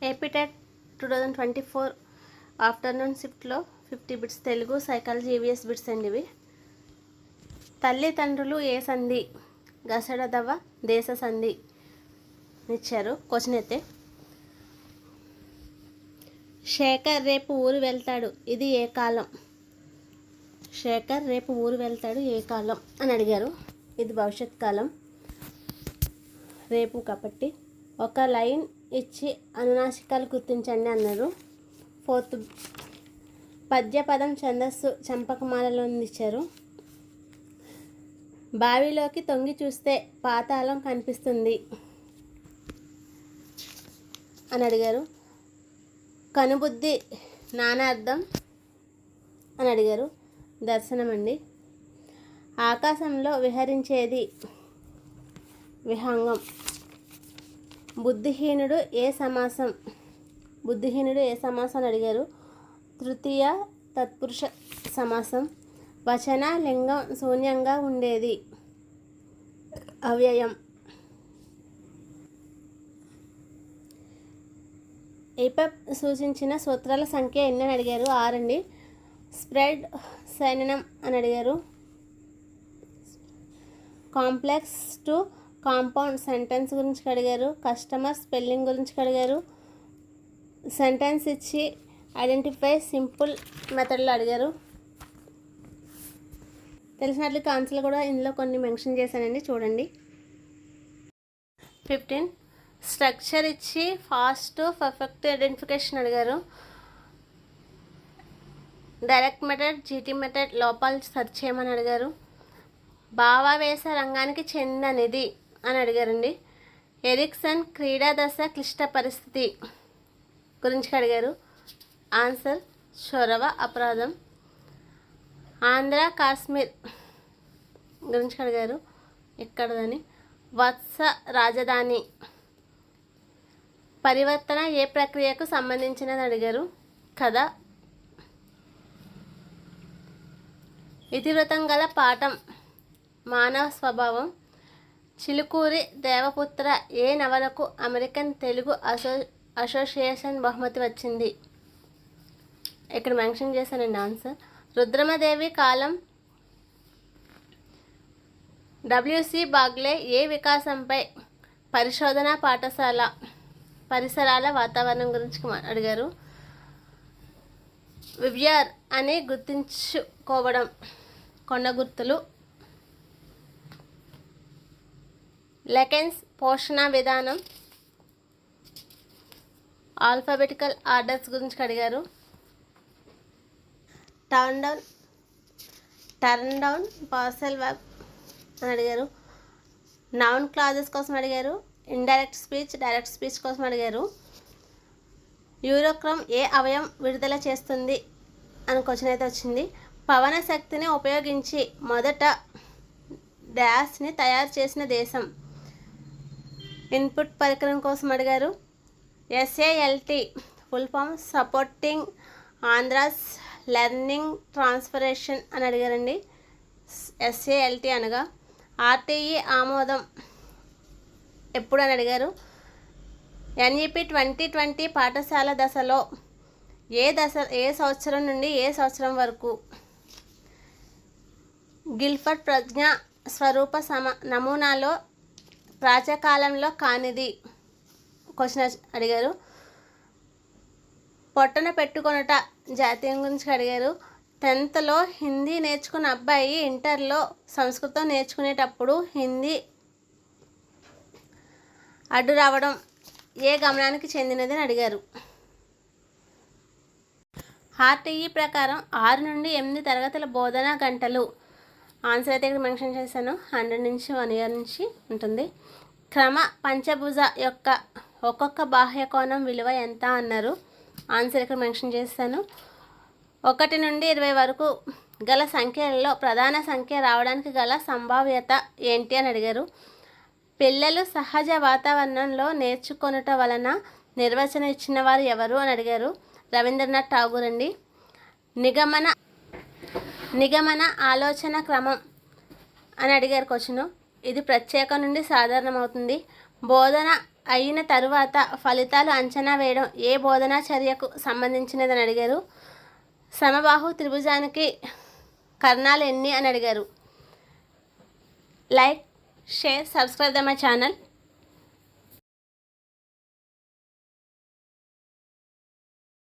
APTET 2024 afternoon షిఫ్ట్లో 50 bits Telugu psychology EVS bits అండి ఇవి. తల్లిదండ్రులు ఏ సంధి గసడదవ దేశ సంధి ఇచ్చారు. క్వశ్చన్ అయితే శేఖర్ రేపు ఊరు వెళ్తాడు, ఇది ఏ కాలం? శేఖర్ రేపు ఊరు వెళ్తాడు ఏ కాలం అని అడిగారు. ఇది భవిష్యత్ కాలం, రేపు కాబట్టి. ఒక లైన్ ఇచ్చి అనునాసికాలు గుర్తించండి అన్నారు. 4th పద్యపదం ఛందస్సు చంపకమాలలో ఇచ్చారు. బావిలోకి తొంగి చూస్తే పాతాళం కనిపిస్తుంది అని అడిగారు. కనుబుద్ధి నానార్థం అని అడిగారు. దర్శనం అండి. ఆకాశంలో విహరించేది విహంగం. బుద్ధిహీనుడు ఏ సమాసం? బుద్ధిహీనుడు ఏ సమాసం అని అడిగారు. తృతీయ తత్పురుష సమాసం. వచన లింగం శూన్యంగా ఉండేది అవ్యయం. ఏపప్ సూచించిన సూత్రాల సంఖ్య ఎన్ని అని అడిగారు. 6 అండి. స్ప్రెడ్ సైనినం అని అడిగారు. కాంప్లెక్స్ టు కాంపౌండ్ సెంటెన్స్ గురించి అడిగారు. కస్టమర్ స్పెల్లింగ్ గురించి అడిగారు. సెంటెన్స్ ఇచ్చి ఐడెంటిఫై సింపుల్ మెథడ్లో అడిగారు. తెలిసినట్లు ఆన్సర్లు కూడా ఇందులో కొన్ని మెన్షన్ చేశానండి, చూడండి. 15 స్ట్రక్చర్ ఇచ్చి ఫాస్ట్ పర్ఫెక్ట్ ఐడెంటిఫికేషన్ అడిగారు. డైరెక్ట్ మెథడ్, జీటీ మెథడ్ లోపాలు సెర్చ్ చేయమని అడిగారు. భావావేశ రంగానికి చెందినది అని అడిగారండి. ఎరిక్సన్ క్రీడా దశ క్లిష్ట పరిస్థితి గురించి అడిగారు. ఆన్సర్ చొరవ అపరాధం. ఆంధ్ర కాశ్మీర్ గురించి అడిగారు. ఎక్కడదని. వత్స రాజధాని. పరివర్తన ఏ ప్రక్రియకు సంబంధించినది అడిగారు. కథ. ఇతివృత్తం గల పాఠం మానవ స్వభావం. చిలుకూరి దేవపుత్ర ఏ నవలకు అమెరికన్ తెలుగు అసోసియేషన్ బహుమతి వచ్చింది? ఇక్కడ మెన్షన్ చేశానండి ఆన్సర్. రుద్రమదేవి కాలం. డబ్ల్యూసి బాగ్లే ఏ వికాసంపై పరిశోధన పాఠశాల పరిసరాల వాతావరణం గురించి అడిగారు. వివ్యార్ అని గుర్తించుకోవడం కొండ గుర్తులు. లెకెన్స్ పోషణ విధానం. ఆల్ఫాబెటికల్ ఆర్డర్స్ గురించి అడిగారు. టర్న్ డౌన్ పార్సల్ వర్క్ అని అడిగారు. నౌన్ క్లాజెస్ కోసం అడిగారు. ఇండైరెక్ట్ స్పీచ్, డైరెక్ట్ స్పీచ్ కోసం అడిగారు. యూరోక్రమ్ ఏ అవయం విడుదల చేస్తుంది అని క్వశ్చన్ అయితే వచ్చింది. పవన శక్తిని ఉపయోగించి మొదట డాష్ని తయారు చేసిన దేశం. ఇన్పుట్ పరికరం కోసం అడిగారు. SALT full form supporting Andhra's learning transformation అని అడిగారండి. ఎస్ఏఎల్టీ అనగా. ఆర్టీఈ ఆమోదం ఎప్పుడు అని అడిగారు. ఎన్ఈపి 2020 పాఠశాల దశలో ఏ సంవత్సరం నుండి ఏ సంవత్సరం వరకు? గిల్ఫర్డ్ ప్రజ్ఞా స్వరూప నమూనాలో ప్రాచీనకాలంలో కానిది క్వశ్చన్ అడిగారు. పొట్టన పెట్టుకొనుట జాతీయం గురించి అడిగారు. 10th హిందీ నేర్చుకున్న అబ్బాయి ఇంటర్లో సంస్కృతం నేర్చుకునేటప్పుడు హిందీ అడ్డు రావడం ఏ గమనానికి చెందినది అని అడిగారు. ఆర్టీఈ ప్రకారం 6 నుండి 8 తరగతుల బోధనా గంటలు. ఆన్సర్ అయితే ఇక్కడ మెన్షన్ చేశాను. 100 నుంచి 1 year నుంచి ఉంటుంది. క్రమ పంచభుజ యొక్క ఒక్కొక్క బాహ్య కోణం విలువ ఎంత అన్నారు. ఆన్సర్ ఇక్కడ మెన్షన్ చేశాను. 1 నుండి 20 వరకు గల సంఖ్యలలో ప్రధాన సంఖ్య రావడానికి గల సంభావ్యత ఏంటి అని అడిగారు. పిల్లలు సహజ వాతావరణంలో నేర్చుకొనుట వలన నిర్వచనం ఇచ్చిన వారు ఎవరు అని అడిగారు. రవీంద్రనాథ్ ఠాగూర్ అండి. నిగమన ఆలోచన క్రమం అని అడిగారు క్వశ్చన్. ఇది ప్రత్యేక నుండి సాధారణమవుతుంది. బోధన అయిన తరువాత ఫలితాలు అంచనా వేయడం ఏ బోధనా చర్యకు సంబంధించినదని అడిగారు. సమబాహు త్రిభుజానికి కర్ణాలు ఎన్ని అని అడిగారు. Like, share, subscribe the my channel.